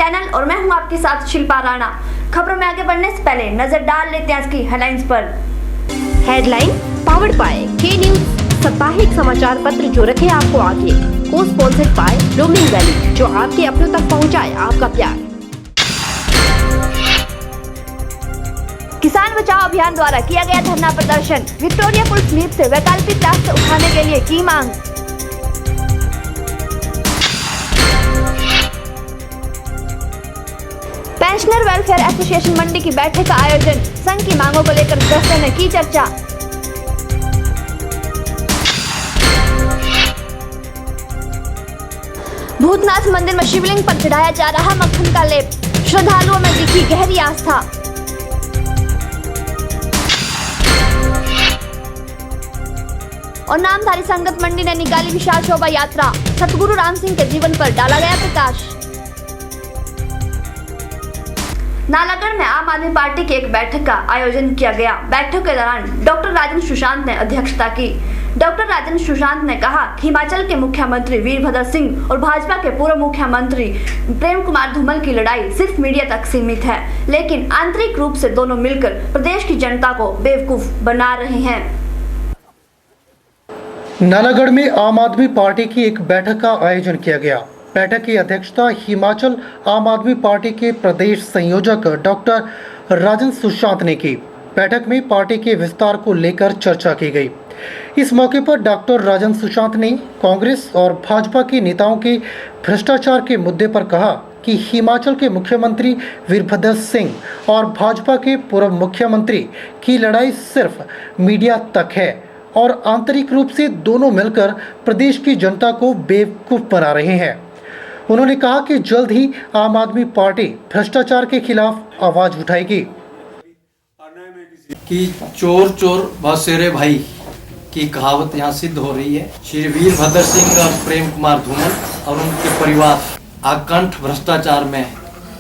Channel और मैं हूं आपके साथ शिल्पा राणा। खबरों में आगे बढ़ने से पहले नजर डाल लेते हैं आज की हेडलाइंस पर। हेडलाइन पावर्ड बाय के न्यूज, साप्ताहिक समाचार पत्र जो रखे आपको आगे। को स्पॉन्सर्ड बाय ब्लूमिंग वैली, जो आपके अपनों तक पहुंचाए आपका प्यार। किसान बचाओ अभियान द्वारा किया गया धरना प्रदर्शन। विक्टोरिया पुल स्लीप से वैकल्पिक रास्ते उठाने के लिए की मांग। पेंशनर वेलफेयर एसोसिएशन मंडी की बैठक का आयोजन। संघ की मांगों को लेकर सदस्यों ने की चर्चा। भूतनाथ मंदिर में शिवलिंग पर चढ़ाया जा रहा मक्खन का लेप। श्रद्धालुओं में दिखी गहरी आस्था। और नामधारी संगत मंडी ने निकाली विशाल शोभा यात्रा। सतगुरु राम सिंह के जीवन पर डाला गया प्रकाश। नालागढ़ में आम आदमी पार्टी की एक बैठक का आयोजन किया गया। बैठक के दौरान डॉक्टर राजेंद्र सुशांत ने अध्यक्षता की। डॉक्टर राजेंद्र सुशांत ने कहा कि हिमाचल के मुख्यमंत्री वीरभद्र सिंह और भाजपा के पूर्व मुख्यमंत्री प्रेम कुमार धूमल की लड़ाई सिर्फ मीडिया तक सीमित है, लेकिन आंतरिक रूप से दोनों मिलकर प्रदेश की जनता को बेवकूफ बना रहे हैं। नालागढ़ में आम आदमी पार्टी की एक बैठक का आयोजन किया गया। बैठक की अध्यक्षता हिमाचल आम आदमी पार्टी के प्रदेश संयोजक डॉक्टर राजेंद्र सुशांत ने की। बैठक में पार्टी के विस्तार को लेकर चर्चा की गई। इस मौके पर डॉक्टर राजेंद्र सुशांत ने कांग्रेस और भाजपा के नेताओं के भ्रष्टाचार के मुद्दे पर कहा कि हिमाचल के मुख्यमंत्री वीरभद्र सिंह और भाजपा के पूर्व मुख्यमंत्री की लड़ाई सिर्फ मीडिया तक है और आंतरिक रूप से दोनों मिलकर प्रदेश की जनता को बेवकूफ बना रहे हैं। उन्होंने कहा कि जल्द ही आम आदमी पार्टी भ्रष्टाचार के खिलाफ आवाज उठाएगी। कि चोर चोर बसेरे भाई की कहावत यहाँ सिद्ध हो रही है। श्री वीरभद्र सिंह और प्रेम कुमार धूमल और उनके परिवार आकंठ भ्रष्टाचार में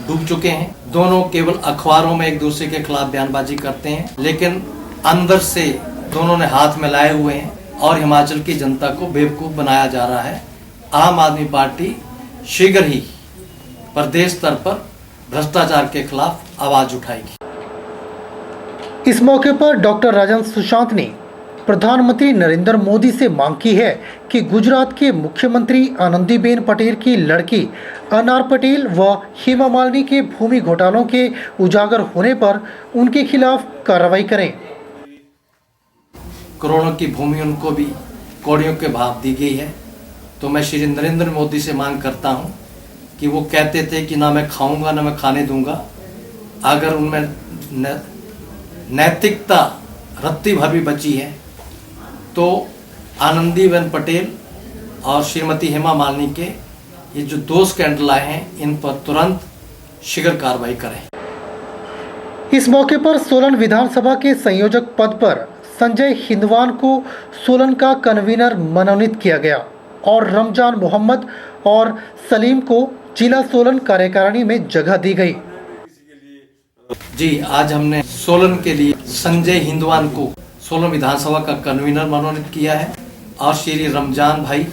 डूब चुके हैं। दोनों केवल अखबारों में एक दूसरे के खिलाफ बयानबाजी करते हैं, लेकिन अंदर से दोनों ने हाथ में लाए हुए हैं और हिमाचल की जनता को बेवकूफ बनाया जा रहा है। आम आदमी पार्टी शीघ्र ही प्रदेश स्तर पर भ्रष्टाचार के खिलाफ आवाज उठाएगी। इस मौके पर डॉक्टर राजेंद्र सुशांत ने प्रधानमंत्री नरेंद्र मोदी से मांग की है कि गुजरात के मुख्यमंत्री आनंदीबेन पटेल की लड़की अनार पटेल व हेमा मालिनी के भूमि घोटालों के उजागर होने पर उनके खिलाफ कार्रवाई करें। करोड़ों की भूमि उनको भी कौड़ियों के भाव दी गई है। तो मैं श्री नरेंद्र मोदी से मांग करता हूं कि वो कहते थे कि ना मैं खाऊंगा ना मैं खाने दूंगा। अगर उनमें नैतिकता रत्ती भर भी बची है तो आनंदीबेन पटेल और श्रीमती हेमा मालिनी के ये जो 2 स्कैंडल आए हैं, इन पर तुरंत शीघ्र कार्रवाई करें। इस मौके पर सोलन विधानसभा के संयोजक पद पर संजय हिंदवान को सोलन का कन्वीनर मनोनीत किया गया और रमजान मोहम्मद और सलीम को जिला सोलन कार्यकारिणी में जगह दी गई। जी, आज हमने सोलन के लिए संजय हिंदवान को सोलन विधानसभा का कन्वीनर मनोनीत किया है और श्री रमजान भाई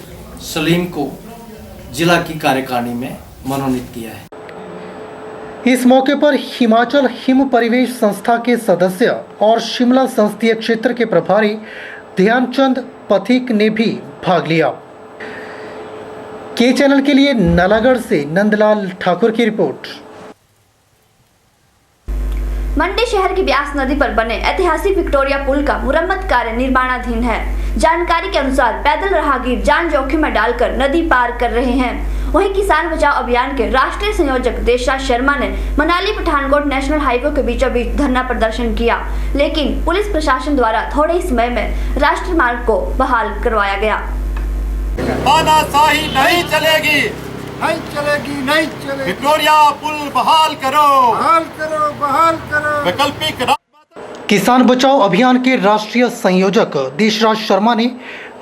सलीम को जिला की कार्यकारिणी में मनोनीत किया है। इस मौके पर हिमाचल हिम परिवेश संस्था के सदस्य और शिमला संसदीय क्षेत्र के प्रभारी ध्यानचंद पथिक ने भी भाग लिया। के चैनल के लिए नालागढ़ से नंदलाल ठाकुर की रिपोर्ट। मंडी शहर की ब्यास नदी पर बने ऐतिहासिक विक्टोरिया पुल का मुरम्मत कार्य निर्माणाधीन है। जानकारी के अनुसार पैदल राहगीर जान जोखिम में डालकर नदी पार कर रहे हैं। वहीं किसान बचाओ अभियान के राष्ट्रीय संयोजक देशराज शर्मा ने मनाली पठानकोट नेशनल हाईवे के बीचों बीच धरना प्रदर्शन किया, लेकिन पुलिस प्रशासन द्वारा थोड़े ही समय में राष्ट्रीय मार्ग को बहाल करवाया गया। तानाशाही नहीं चलेगी, नहीं चलेगी, नहीं चलेगी। विक्टोरिया पुल बहाल करो, बहाल करो, बहाल करो। वैकल्पिक किसान बचाओ अभियान के राष्ट्रीय संयोजक देशराज शर्मा ने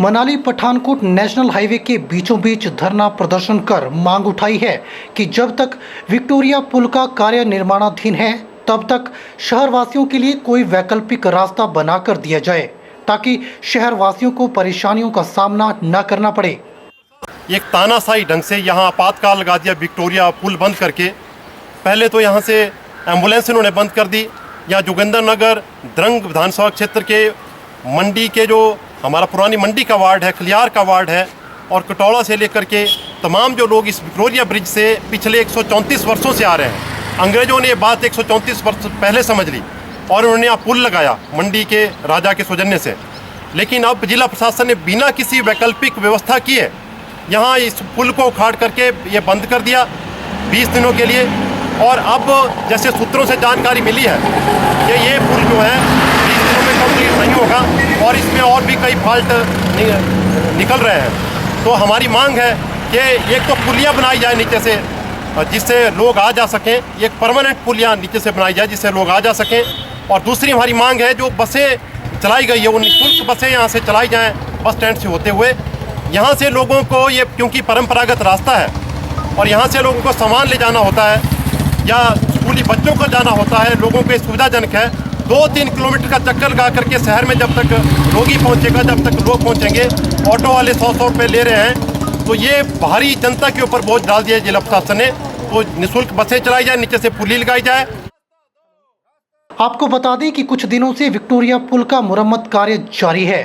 मनाली पठानकोट नेशनल हाईवे के बीचों बीच धरना प्रदर्शन कर मांग उठाई है कि जब तक विक्टोरिया पुल का कार्य निर्माणाधीन है तब तक शहरवासियों के लिए कोई वैकल्पिक रास्ता बनाकर दिया जाए ताकि शहरवासियों को परेशानियों का सामना न करना पड़े। एक तानाशाही ढंग से यहाँ आपातकाल लगा दिया, विक्टोरिया पुल बंद करके पहले तो यहाँ से एम्बुलेंस इन्होंने बंद कर दी। यहाँ जोगिंदर नगर द्रंग विधानसभा क्षेत्र के मंडी के जो हमारा पुरानी मंडी का वार्ड है, खलियार का वार्ड है, और कटौड़ा से लेकर के तमाम जो लोग इस विक्टोरिया ब्रिज से पिछले 134 वर्षों से आ रहे हैं। अंग्रेज़ों ने ये बात 134 वर्ष पहले समझ ली और उन्होंने यहाँ पुल लगाया मंडी के राजा के सौजन्य से। लेकिन अब जिला प्रशासन ने बिना किसी वैकल्पिक व्यवस्था किए यहाँ इस पुल को उखाड़ करके ये बंद कर दिया 20 दिनों के लिए। और अब जैसे सूत्रों से जानकारी मिली है कि ये पुल जो है 20 दिनों में कंप्लीट नहीं होगा और इसमें और भी कई फॉल्ट निकल रहे हैं। तो हमारी मांग है कि एक तो पुलिया बनाई जाए नीचे से जिससे लोग आ जा सकें, एक परमानेंट पुलिया नीचे से बनाई जाए जिससे लोग आ जा सकें। और दूसरी हमारी मांग है जो बसें चलाई गई है वो निःशुल्क बसें यहाँ से चलाई जाएँ बस स्टैंड से होते हुए। यहाँ से लोगों को ये क्योंकि परंपरागत रास्ता है और यहाँ से लोगों को सामान ले जाना होता है या स्कूली बच्चों को जाना होता है, लोगों को सुविधाजनक है। 2-3 किलोमीटर का चक्कर लगा करके शहर में जब तक रोगी पहुँचेगा, जब तक लोग पहुँचेंगे, ऑटो वाले 100 रुपये ले रहे हैं। तो ये भारी जनता के ऊपर बोझ डाल दिया जिला प्रशासन ने। तो निःशुल्क बसें चलाई जाए, नीचे से पुली लगाई जाए। आपको बता दें कि कुछ दिनों से विक्टोरिया पुल का मुरम्मत कार्य जारी है।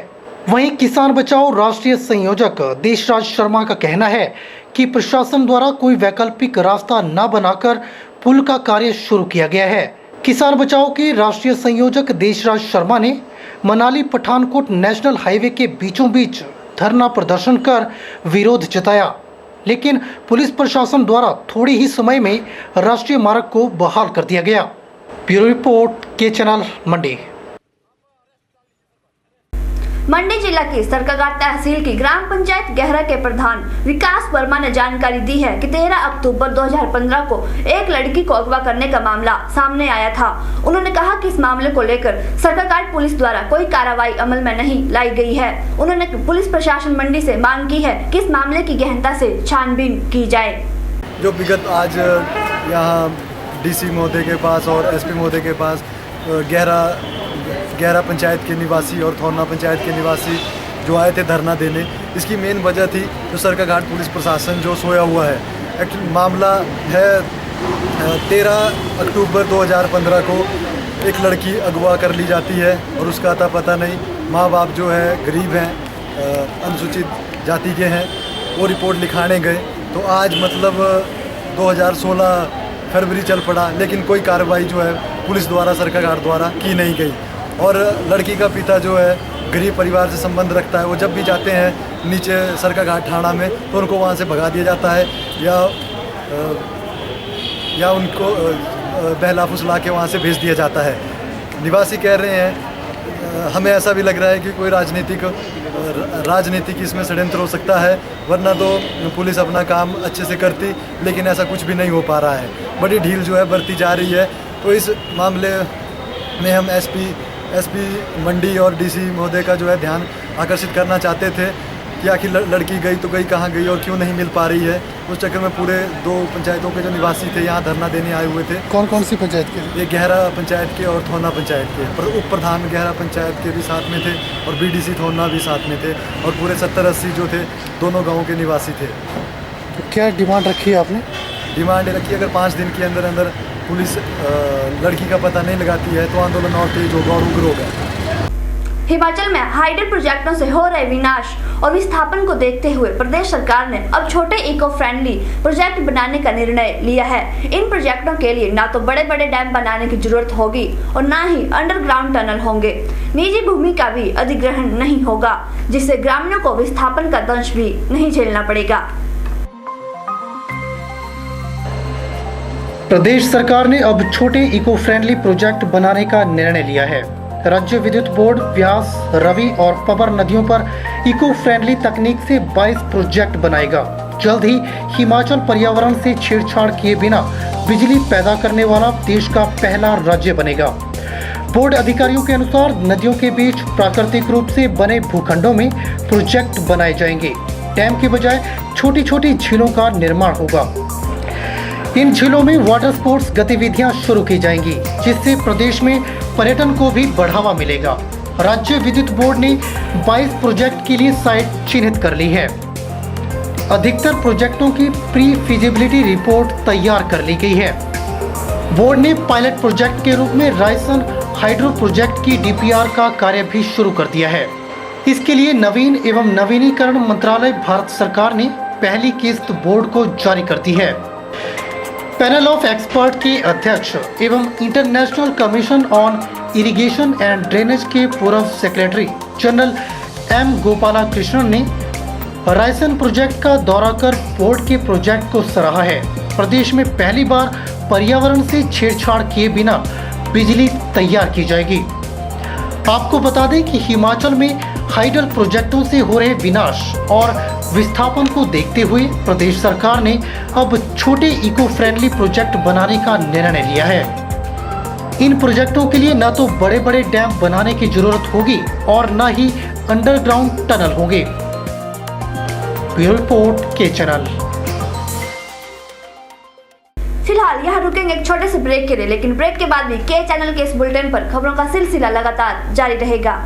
वहीं किसान बचाओ राष्ट्रीय संयोजक देशराज शर्मा का कहना है कि प्रशासन द्वारा कोई वैकल्पिक रास्ता न बनाकर पुल का कार्य शुरू किया गया है। किसान बचाओ के राष्ट्रीय संयोजक देशराज शर्मा ने मनाली पठानकोट नेशनल हाईवे के बीचों बीच धरना प्रदर्शन कर विरोध जताया, लेकिन पुलिस प्रशासन द्वारा थोड़ी ही समय में राष्ट्रीय मार्ग को बहाल कर दिया गया। ब्यूरो रिपोर्ट के चैनल मंडी। मंडी जिला की सरकाघाट तहसील की ग्राम पंचायत गहरा के प्रधान विकास वर्मा ने जानकारी दी है कि 13 अक्टूबर 2015 को एक लड़की को अगवा करने का मामला सामने आया था। उन्होंने कहा कि इस मामले को लेकर सरकाघाट पुलिस द्वारा कोई कार्रवाई अमल में नहीं लाई गई है। उन्होंने पुलिस प्रशासन मंडी से मांग की है कि इस मामले की गहनता से छानबीन की जाए। जो विगत आज यहाँ DC महोदय के पास और SP महोदय के पास गहरा पंचायत के निवासी और थोरना पंचायत के निवासी जो आए थे धरना देने, इसकी मेन वजह थी जो सरकाघाट पुलिस प्रशासन जो सोया हुआ है। एक्चुअली मामला है 13 अक्टूबर 2015 को एक लड़की अगवा कर ली जाती है और उसका अता पता नहीं। माँ बाप जो है गरीब हैं, अनुसूचित जाति के हैं, वो रिपोर्ट लिखाने गए तो आज मतलब 2016 फरवरी चल पड़ा, लेकिन कोई कार्रवाई जो है पुलिस द्वारा सरकाघाट द्वारा की नहीं गई। और लड़की का पिता जो है गरीब परिवार से संबंध रखता है, वो जब भी जाते हैं नीचे सरकाघाट थाना में तो उनको वहाँ से भगा दिया जाता है या उनको बहला फुसला के वहाँ से भेज दिया जाता है। निवासी कह रहे हैं हमें ऐसा भी लग रहा है कि कोई राजनीतिक इसमें षड्यंत्र हो सकता है, वरना तो पुलिस अपना काम अच्छे से करती, लेकिन ऐसा कुछ भी नहीं हो पा रहा है। बड़ी ढील जो है बरती जा रही है। तो इस मामले में हम SP मंडी और DC महोदय का जो है ध्यान आकर्षित करना चाहते थे कि आखिर लड़की गई तो गई कहाँ गई और क्यों नहीं मिल पा रही है। उस चक्कर में पूरे 2 पंचायतों के जो निवासी थे यहाँ धरना देने आए हुए थे। कौन कौन सी पंचायत के? ये गहरा पंचायत के और थोरना पंचायत के उप प्रधान गहरा पंचायत के भी साथ में थे और BDC थोरना भी साथ में थे और पूरे 70-80 जो थे दोनों गाँव के निवासी थे। तो क्या डिमांड रखी है आपने? डिमांड रखी अगर 5 दिन के अंदर अंदर पुलिस लड़की का पता नहीं लगाती है तो आंदोलन और तेज होगा और उग्र होगा। हिमाचल में हाइडल प्रोजेक्टों से हो रहे विनाश और विस्थापन को देखते हुए प्रदेश सरकार ने अब छोटे इको फ्रेंडली प्रोजेक्ट बनाने का निर्णय लिया है। इन प्रोजेक्टों के लिए ना तो बड़े बड़े डैम बनाने की जरूरत होगी और ना ही अंडरग्राउंड टनल होंगे। निजी भूमि का भी अधिग्रहण नहीं होगा, जिससे ग्रामीणों को विस्थापन का दंश भी नहीं झेलना पड़ेगा। प्रदेश सरकार ने अब छोटे इको फ्रेंडली प्रोजेक्ट बनाने का निर्णय लिया है। राज्य विद्युत बोर्ड व्यास, रवि और पबर नदियों पर इको फ्रेंडली तकनीक से 22 प्रोजेक्ट बनाएगा। जल्द ही हिमाचल पर्यावरण से छेड़छाड़ किए बिना बिजली पैदा करने वाला देश का पहला राज्य बनेगा। बोर्ड अधिकारियों के अनुसार नदियों के बीच प्राकृतिक रूप से बने भूखंडों में प्रोजेक्ट बनाए जाएंगे। डैम के बजाय छोटी छोटी झीलों का निर्माण होगा। इन झीलों में वाटर स्पोर्ट्स गतिविधियां शुरू की जाएंगी, जिससे प्रदेश में पर्यटन को भी बढ़ावा मिलेगा। राज्य विद्युत बोर्ड ने 22 प्रोजेक्ट के लिए साइट चिन्हित कर ली है। अधिकतर प्रोजेक्टों की प्री फिजिबिलिटी रिपोर्ट तैयार कर ली गई है। बोर्ड ने पायलट प्रोजेक्ट के रूप में रायसन हाइड्रो प्रोजेक्ट की डीपीआर का कार्य भी शुरू कर दिया है। इसके लिए नवीन एवं नवीनीकरण मंत्रालय भारत सरकार ने पहली किस्त बोर्ड को जारी कर दी है। पैनल ऑफ एक्सपर्ट के अध्यक्ष एवं international commission on irrigation and drainage के पूर्व सेक्रेटरी जनरल एम गोपालकृष्णन ने रायसन प्रोजेक्ट का दौरा कर बोर्ड के प्रोजेक्ट को सराहा है। प्रदेश में पहली बार पर्यावरण से छेड़छाड़ किए बिना बिजली तैयार की जाएगी। आपको बता दें कि हिमाचल में हाइडल प्रोजेक्टों से हो रहे विनाश और विस्थापन को देखते हुए प्रदेश सरकार ने अब छोटे इको फ्रेंडली प्रोजेक्ट बनाने का निर्णय लिया है। इन प्रोजेक्टों के लिए न तो बड़े बड़े डैम बनाने की जरूरत होगी और न ही अंडरग्राउंड टनल होंगे। ब्यूरो रिपोर्ट के चैनल। फिलहाल यहाँ रुकेंगे एक छोटे से ब्रेक के लिए, लेकिन ब्रेक के बाद भी के चैनल के इस बुलेटिन पर खबरों का सिलसिला लगातार जारी रहेगा।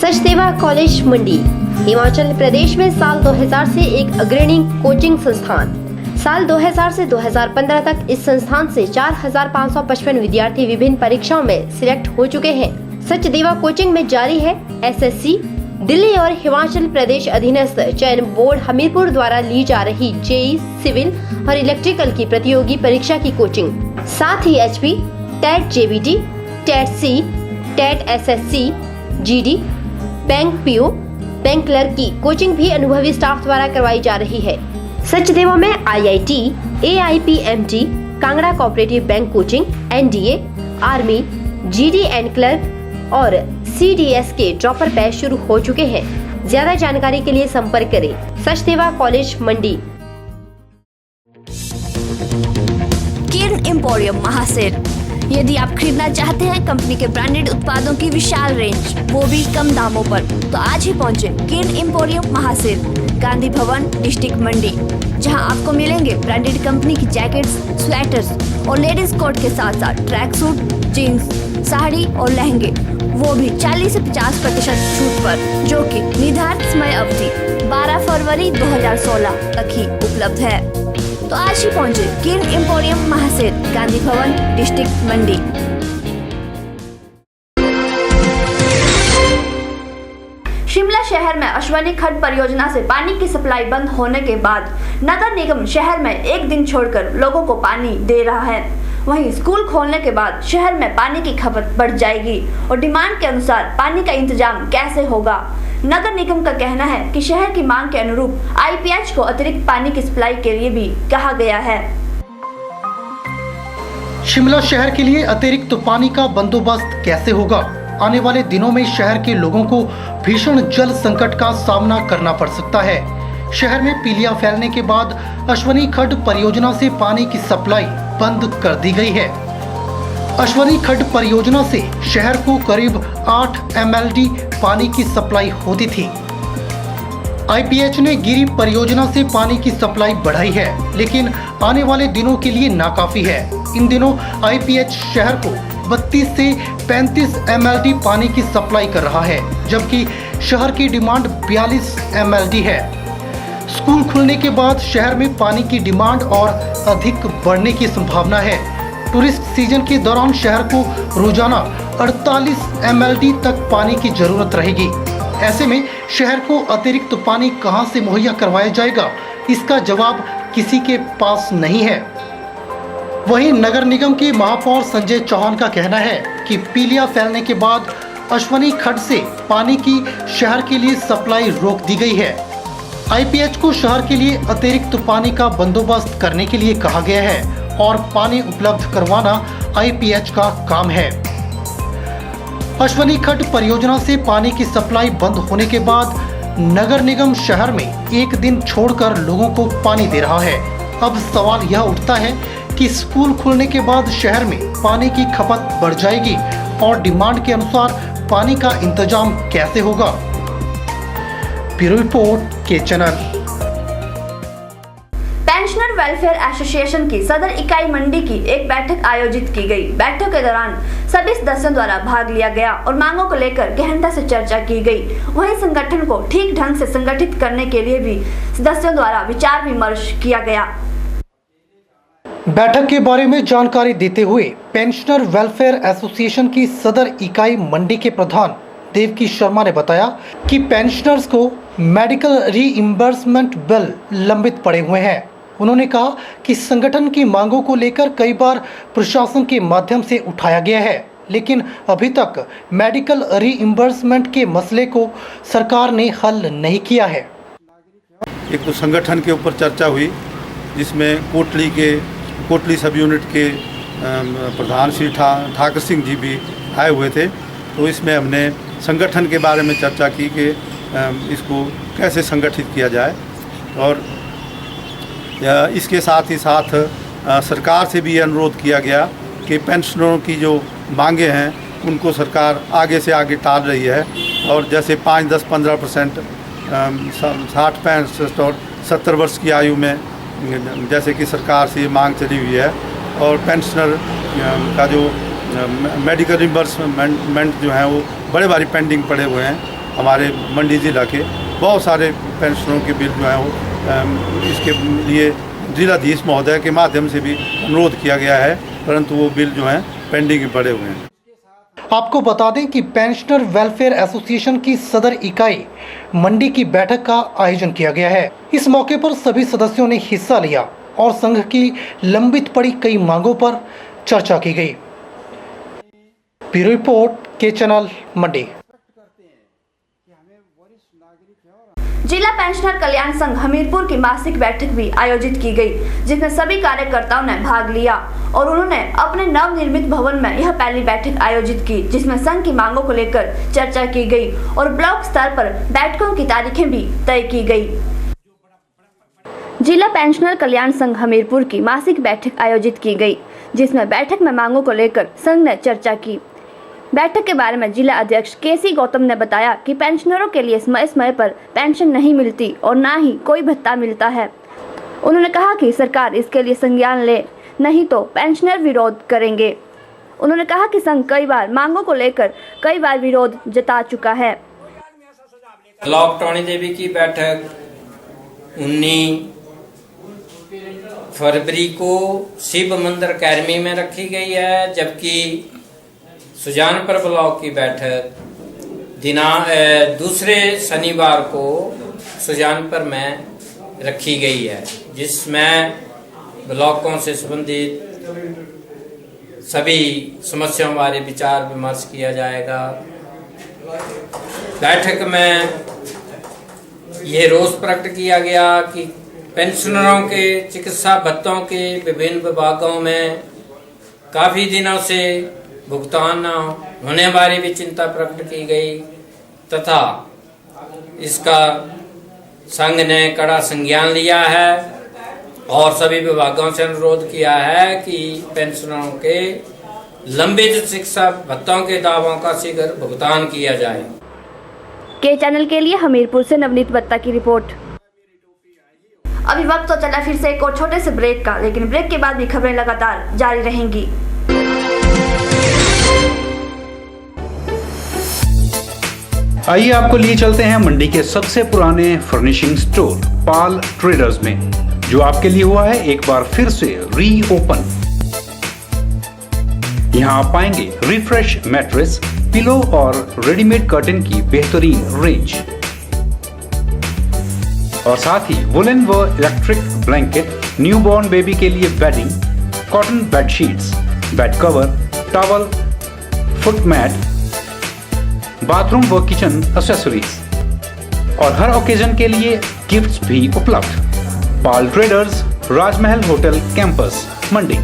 सचदेवा कॉलेज मंडी हिमाचल प्रदेश में साल 2000 से एक अग्रणी कोचिंग संस्थान। साल 2000 से 2015 तक इस संस्थान से 4555 विद्यार्थी विभिन्न परीक्षाओं में सिलेक्ट हो चुके हैं। सचदेवा कोचिंग में जारी है एसएससी, दिल्ली और हिमाचल प्रदेश अधीनस्थ चयन बोर्ड हमीरपुर द्वारा ली जा रही जेई, सिविल और इलेक्ट्रिकल की प्रतियोगी परीक्षा की कोचिंग। साथ ही HP, TET JBT, TET C, TET SSC, GD, bank PO, bank clerk की कोचिंग भी अनुभवी स्टाफ द्वारा करवाई जा रही है। सचदेवा में IIT, AIPMT, Kangra cooperative bank coaching, NDA, army, GD and clerk और सीडीएस के ड्रॉपर बैच शुरू हो चुके हैं। ज्यादा जानकारी के लिए संपर्क करें सचदेवा कॉलेज मंडी। किरण एम्पोरियम महासेर। यदि आप खरीदना चाहते हैं कंपनी के ब्रांडेड उत्पादों की विशाल रेंज, वो भी कम दामों पर, तो आज ही पहुंचे किरण एम्पोरियम महासेर, गांधी भवन, डिस्ट्रिक्ट मंडी, जहां आपको मिलेंगे ब्रांडेड कंपनी की जैकेट्स, स्वेटर्स और लेडीज कोट के साथ साथ ट्रैक सूट, जीन्स, साड़ी और लहंगे, वो भी 40 से 50% छूट पर, जो कि निर्धारित समय अवधि 12 फरवरी 2016 तक ही उपलब्ध है। तो आज ही पहुंचे किरण एम्पोरियम महासेर, गांधी भवन, डिस्ट्रिक्ट मंडी। शिमला शहर में अश्वनी खड्ड परियोजना से पानी की सप्लाई बंद होने के बाद नगर निगम शहर में एक दिन छोड़कर लोगों को पानी दे रहा है। वहीं स्कूल खोलने के बाद शहर में पानी की खपत बढ़ जाएगी और डिमांड के अनुसार पानी का इंतजाम कैसे होगा। नगर निगम का कहना है कि शहर की मांग के अनुरूप आईपीएच को अतिरिक्त पानी की सप्लाई के लिए भी कहा गया है। शिमला शहर के लिए अतिरिक्त पानी का बंदोबस्त कैसे होगा? आने वाले दिनों में शहर के लोगों को भीषण जल संकट का सामना करना पड़ सकता है। शहर में पीलिया फैलने के बाद अश्वनी खड्ड परियोजना से पानी की सप्लाई बंद कर दी गई है। अश्वनी खड्ड परियोजना से शहर को करीब 8 MLD पानी की सप्लाई होती थी। आईपीएच ने गिरी परियोजना से पानी की सप्लाई बढ़ाई है, लेकिन आने वाले दिनों के लिए नाकाफी है। इन दिनों आईपीएच शहर को 32 से 35 MLD पानी की सप्लाई कर रहा है, जबकि शहर की डिमांड 42 MLD है। स्कूल खुलने के बाद शहर में पानी की डिमांड और अधिक बढ़ने की संभावना है। टूरिस्ट सीजन के दौरान शहर को रोजाना 48 MLD तक पानी की जरूरत रहेगी। ऐसे में शहर को अतिरिक्त पानी कहां से मुहैया करवाया जाएगा, इसका जवाब किसी के पास नहीं है। वहीं नगर निगम के महापौर संजय चौहान का कहना है कि पीलिया फैलने के बाद अश्वनी खड्ड से पानी की शहर के लिए सप्लाई रोक दी गई है। आईपीएच को शहर के लिए अतिरिक्त पानी का बंदोबस्त करने के लिए कहा गया है और पानी उपलब्ध करवाना आईपीएच का काम है। अश्वनी खड्ड परियोजना से पानी की सप्लाई बंद होने के बाद नगर निगम शहर में एक दिन छोड़कर लोगों को पानी दे रहा है। अब सवाल यह उठता है कि स्कूल खुलने के बाद शहर में पानी की खपत बढ़ जाएगी और डिमांड के अनुसार पानी का इंतजाम कैसे होगा। ब्यूरो रिपोर्ट के चैनल। पेंशनर वेलफेयर एसोसिएशन की सदर इकाई मंडी की एक बैठक आयोजित की गई। बैठक के दौरान सभी सदस्यों द्वारा भाग लिया गया और मांगों को लेकर गहनता से चर्चा की गई। वहीं संगठन को ठीक ढंग से संगठित करने के लिए भी सदस्यों द्वारा विचार विमर्श किया गया। बैठक के बारे में जानकारी देते हुए पेंशनर वेलफेयर एसोसिएशन की सदर इकाई मंडी के प्रधान देवकी शर्मा ने बताया कि पेंशनर्स को मेडिकल रीइंबर्समेंट बिल लंबित पड़े हुए हैं। उन्होंने कहा कि संगठन की मांगों को लेकर कई बार प्रशासन के माध्यम से उठाया गया है, लेकिन अभी तक मेडिकल रीइंबर्समेंट के मसले को सरकार ने हल नहीं किया है। एक तो संगठन के ऊपर चर्चा हुई, जिसमें कोटली सब यूनिट के प्रधान श्री ठाकर सिंह जी भी आए हुए थे। तो इसमें हमने संगठन के बारे में चर्चा की कि इसको कैसे संगठित किया जाए, और इसके साथ ही साथ सरकार से भी अनुरोध किया गया कि पेंशनरों की जो मांगे हैं उनको सरकार आगे से आगे टाल रही है, और जैसे 5, 10, 15% 60, 65 और 70 वर्ष की आयु में जैसे कि सरकार से मांग चली हुई है, और पेंशनर का जो मेडिकल रिम्बर्समेंट जो है वो बड़े भारी पेंडिंग पड़े हुए हैं। हमारे मंडी ज़िला के बहुत सारे पेंशनरों के बिल जो हैं वो इसके लिए जिलाधीश महोदय के माध्यम से भी अनुरोध किया गया है, परंतु वो बिल जो हैं पेंडिंग पड़े हुए हैं। आपको बता दें कि पेंशनर वेलफेयर एसोसिएशन की सदर इकाई मंडी की बैठक का आयोजन किया गया है। इस मौके पर सभी सदस्यों ने हिस्सा लिया और संघ की लंबित पड़ी कई मांगों पर चर्चा की गई। ब्यूरो रिपोर्ट के चैनल मंडी। जिला पेंशनर कल्याण संघ हमीरपुर की मासिक बैठक भी आयोजित की गई, जिसमें सभी कार्यकर्ताओं ने भाग लिया और उन्होंने अपने नवनिर्मित भवन में यह पहली बैठक आयोजित की, जिसमें संघ की मांगों को लेकर चर्चा की गई और ब्लॉक स्तर पर बैठकों की तारीखें भी तय की गई। जिला पेंशनर कल्याण संघ हमीरपुर की मासिक बैठक आयोजित की गई, जिसमें बैठक में मांगों को लेकर संघ ने चर्चा की। बैठक के बारे में जिला अध्यक्ष केसी गौतम ने बताया कि पेंशनरों के लिए समय समय पर पेंशन नहीं मिलती और ना ही कोई भत्ता मिलता है। उन्होंने कहा कि सरकार इसके लिए संज्ञान ले, नहीं तो पेंशनर विरोध करेंगे। उन्होंने कहा कि संघ कई बार मांगों को लेकर कई बार विरोध जता चुका है। ब्लॉक टोनी देवी की बैठक 19 फरवरी को शिव मंदिर अकेडमी में रखी गई है, जबकि सुजानपुर ब्लॉक की बैठक दूसरे शनिवार को सुजानपुर में रखी गई है, जिसमें ब्लॉकों से संबंधित सभी समस्याओं बारे विचार विमर्श किया जाएगा। बैठक में यह रोष प्रकट किया गया कि पेंशनरों के चिकित्सा भत्तों के विभिन्न विभागों में काफी दिनों से भुगतान न होने वाली भी चिंता प्रकट की गई, तथा इसका संघ ने कड़ा संज्ञान लिया है और सभी विभागों से अनुरोध किया है कि पेंशनरों के लंबित शिक्षा भत्तों के दावों का शीघ्र भुगतान किया जाए। के चैनल के लिए हमीरपुर से नवनीत बत्ता की रिपोर्ट। अभी वक्त तो चला फिर से एक और छोटे से ब्रेक का, लेकिन ब्रेक के बाद भी खबरें लगातार जारी रहेंगी। आइए आपको लिए चलते हैं मंडी के सबसे पुराने फर्निशिंग स्टोर पाल ट्रेडर्स में, जो आपके लिए हुआ है एक बार फिर से रीओपन। यहां आप पाएंगे रिफ्रेश मैट्रेस, पिलो और रेडीमेड कर्टन की बेहतरीन रेंज, और साथ ही वुलन व इलेक्ट्रिक ब्लैंकेट, न्यूबॉर्न बेबी के लिए bedding, cotton bedsheets, bed cover, towel, foot mat, bathroom व किचन एक्सेसरीज और हर ओकेजन के लिए गिफ्ट्स भी उपलब्ध। Pal traders, Rajmahal hotel campus, Mandi.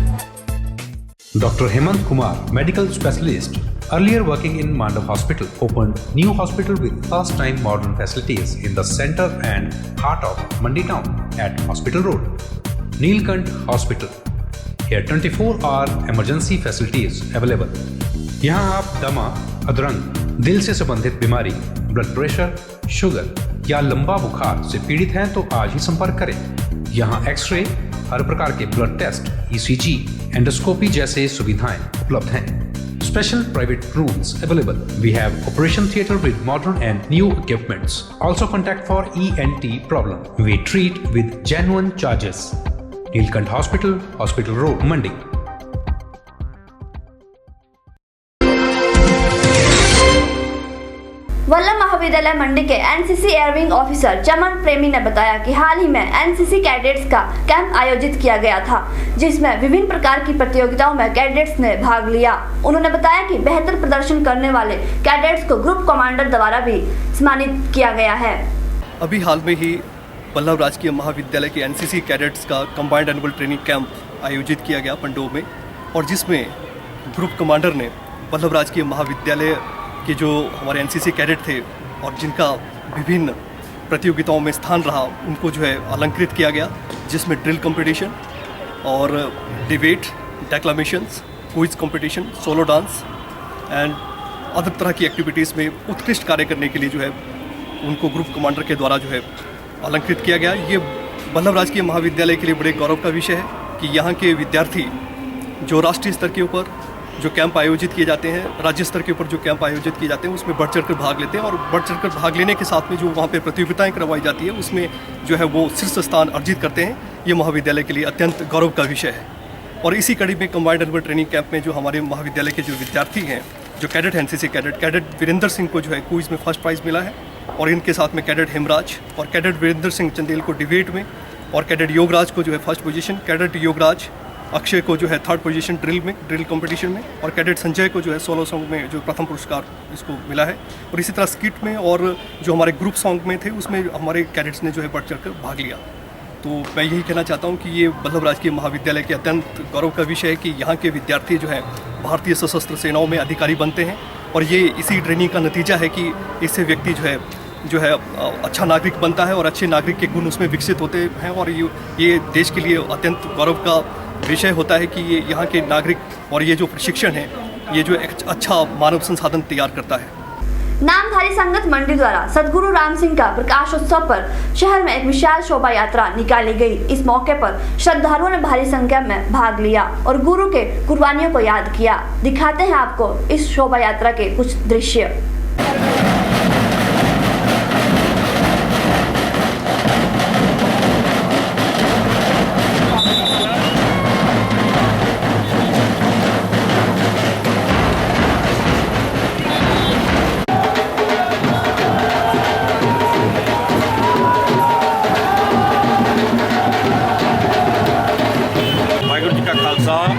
Dr. Hemant Kumar, medical specialist, earlier working in Mandap Hospital, opened new hospital with first-time modern facilities in the center and heart of Mandi town at Hospital Road. Neelkant Hospital. Here 24-hour emergency facilities available. यहाँ आप दमा, अधरंग, दिल से संबंधित बीमारी, blood pressure, sugar या लंबा बुखार से पीड़ित हैं तो आज ही संपर्क करें। यहाँ एक्सरे, हर प्रकार के ब्लड टेस्ट, ECG, एंडोस्कोपी जैसे सुविधाएं उपलब्ध हैं। Special private rooms available. We have operation theatre with modern and new equipments. Also contact for ENT problem. We treat with genuine charges. Neelkanth hospital, hospital road, Mandi. Vallabh Mahavidyalaya Mandi के NCC air wing officer चमन प्रेमी ने बताया कि हाल ही में एनसीसी कैडेट्स का camp आयोजित किया गया था, जिसमें विभिन्न प्रकार की प्रतियोगिताओं में कैडेट्स ने भाग लिया। उन्होंने बताया कि बेहतर प्रदर्शन करने वाले कैडेट्स को ग्रुप कमांडर द्वारा भी सम्मानित किया गया है। अभी हाल में ही वल्लभ राजकीय महाविद्यालय के एनसीसी कैडेट्स का कंबाइंड एनुअल ट्रेनिंग कैंप आयोजित किया गया पंडोह में, और जिसमें ग्रुप कमांडर ने वल्लभ राजकीय महाविद्यालय के जो हमारे एनसीसी कैडेट थे और जिनका विभिन्न प्रतियोगिताओं में स्थान रहा, उनको जो है अलंकृत किया गया, जिसमें ड्रिल कंपटीशन और debate, declamations, quiz competition, solo dance and other तरह की एक्टिविटीज़ में उत्कृष्ट कार्य करने के लिए जो है उनको ग्रुप कमांडर के द्वारा जो है अलंकृत किया गया। ये वल्लभ राजकीय महाविद्यालय के लिए बड़े गौरव का विषय है कि यहाँ के विद्यार्थी जो राष्ट्रीय स्तर के ऊपर जो कैंप आयोजित किए जाते हैं, राज्य स्तर के ऊपर जो कैंप आयोजित किए जाते हैं, उसमें बढ़ चढ़कर भाग लेते हैं, और बढ़ चढ़कर भाग लेने के साथ में जो वहाँ पे प्रतियोगिताएं करवाई जाती है उसमें जो है वो शीर्ष स्थान अर्जित करते हैं। ये महाविद्यालय के लिए अत्यंत गौरव का विषय है। और इसी कड़ी में कंबाइंड एनुअल ट्रेनिंग कैंप में जो हमारे महाविद्यालय के जो विद्यार्थी हैं, जो cadet NCC cadet Virendra Singh को जो है क्विज में फर्स्ट प्राइज़ मिला है, और इनके साथ में कैडेट हेमराज और कैडेट वीरेंद्र सिंह चंदेल को डिबेट में, और कैडेट योगराज को जो है first position, cadet Yograj Akshay को जो है थर्ड पोजीशन ड्रिल कंपटीशन में, और कैडेट संजय को जो है सोलो सॉन्ग में जो प्रथम पुरस्कार इसको मिला है। और इसी तरह स्किट में और जो हमारे ग्रुप सॉन्ग में थे उसमें हमारे कैडेट्स ने जो है बढ़ चढ़कर भाग लिया। तो मैं यही कहना चाहता हूँ कि ये वल्लभ राजकीय महाविद्यालय के अत्यंत गौरव का विषय है कि यहाँ के विद्यार्थी जो है भारतीय सशस्त्र सेनाओं में अधिकारी बनते हैं, और ये इसी ट्रेनिंग का नतीजा है कि इससे व्यक्ति जो है अच्छा नागरिक बनता है और अच्छे नागरिक के गुण उसमें विकसित होते हैं, और ये देश के लिए अत्यंत गौरव का विषय होता है कि ये यहाँ के नागरिक और ये जो प्रशिक्षण है ये जो एक अच्छा मानव संसाधन तैयार करता है। नामधारी संगत मंडी द्वारा सदगुरु राम सिंह का प्रकाशोत्सव पर शहर में एक विशाल शोभा यात्रा निकाली गई। इस मौके पर श्रद्धालुओं ने भारी संख्या में भाग लिया और गुरु के कुर्बानियों को याद किया। दिखाते हैं आपको इस शोभा यात्रा के कुछ दृश्य।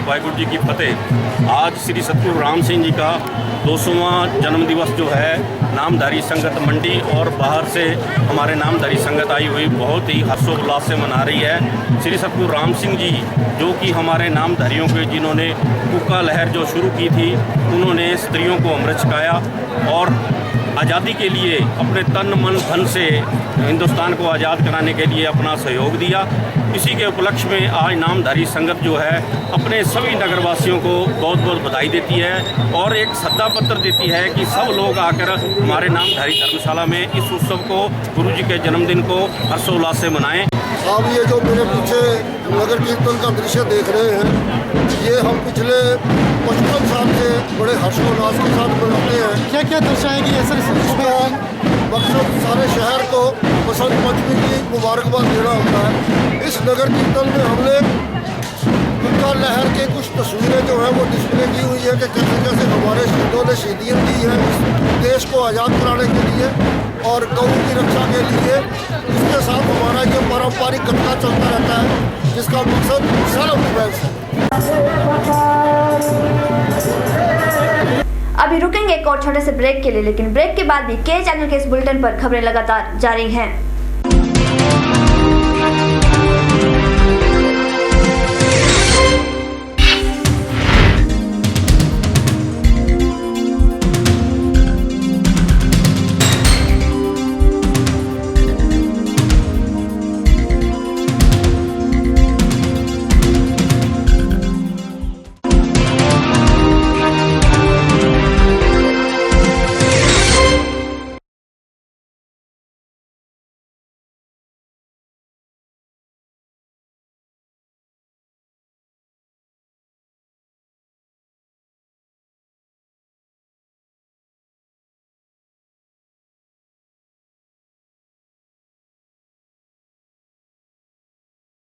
वाहिगुरु जी की फतेह। आज श्री सतगुरु राम सिंह जी का 200वां जन्म दिवस जो है नामधारी संगत मंडी और बाहर से हमारे नामधारी संगत आई हुई बहुत ही हर्षोल्लास से मना रही है। श्री सतगुरु राम सिंह जी जो कि हमारे नामधारियों के जिन्होंने कूका लहर जो शुरू की थी, उन्होंने स्त्रियों को अमृत छकाया और आज़ादी के लिए अपने तन मन धन से हिंदुस्तान को आज़ाद कराने के लिए अपना सहयोग दिया। इसी के उपलक्ष्य में आज नामधारी संगत जो है अपने सभी नगरवासियों को बहुत बहुत बधाई देती है और एक श्रद्धा पत्र देती है कि सब लोग आकर हमारे नामधारी धर्मशाला में इस उत्सव को, गुरु जी के जन्मदिन को हर्षोल्लास से मनाएं। आप ये जो मेरे पीछे नगर कीर्तन का दृश्य देख रहे हैं, ये हम पिछले 55 साल से बड़े हर्षोल्लास के साथ मनाते हैं। क्या क्या दर्शाएगी ऐसा? मकसद सारे शहर को बसंत पंचमी की मुबारकबाद देना होता है। इस नगर कीर्तन में हमने कूका लहर के कुछ तस्वीरें जो है वो डिस्प्ले की हुई है कि कैसे कैसे हमारे शहीदों ने शहीदियत दी है इस देश को आज़ाद कराने के लिए और गौ की रक्षा के लिए। इसके साथ हमारा ये पारंपरिक गत्ता चलता रहता है जिसका मकसद सेल्फ डिफेंस है। अभी रुकेंगे एक और छोटे से ब्रेक के लिए, लेकिन ब्रेक के बाद भी के चैनल के इस बुलेटिन पर खबरें लगातार जारी हैं।